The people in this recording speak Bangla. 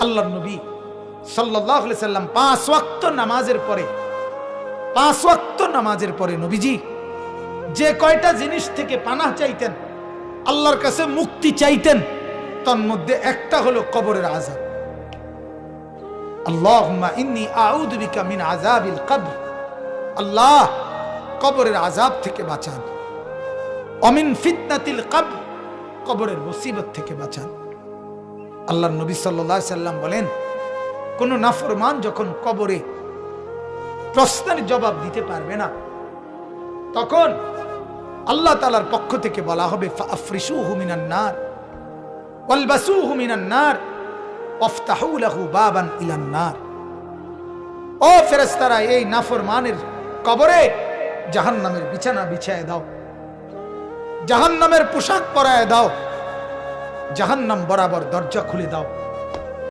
আল্লাহর নবী সাল্লাল্লাহু আলাইহি সাল্লাম 5 ওয়াক্ত নামাজের পরে নবীজি যে কয়টা জিনিস থেকে পানাহ চাইতেন, আল্লাহর কাছে মুক্তি চাইতেন, তার মধ্যে একটা হলো কবরের আযাব। আল্লাহুম্মা ইন্নী আউযু বিকা মিন আযাবিল কবর, আল্লাহ কবরের আযাব থেকে বাঁচান। অমিন ফিতনাতিল কবর, কবরের মুসিবত থেকে বাঁচান। আল্লাহর নবী সাল্লাল্লাহু আলাইহি সাল্লাম বলেন, কোন নাফরমান যখন কবরে প্রশ্নের জবাব দিতে পারবে না, তখন আল্লাহ তাআলার পক্ষ থেকে বলা হবে ফাআফরিশুহু মিনান নার ওয়ালবাসুহু মিনান নার ওয়াফতাহু লাহু বাবান ইলান নার। ও ফেরেশতারা, এই নাফরমানের কবরে জাহান্নামের বিছানা বিছায় দাও, জাহান্নামের পোশাক পরায় দাও, জাহান্নাম বরাবর দরজা খুলে দাও।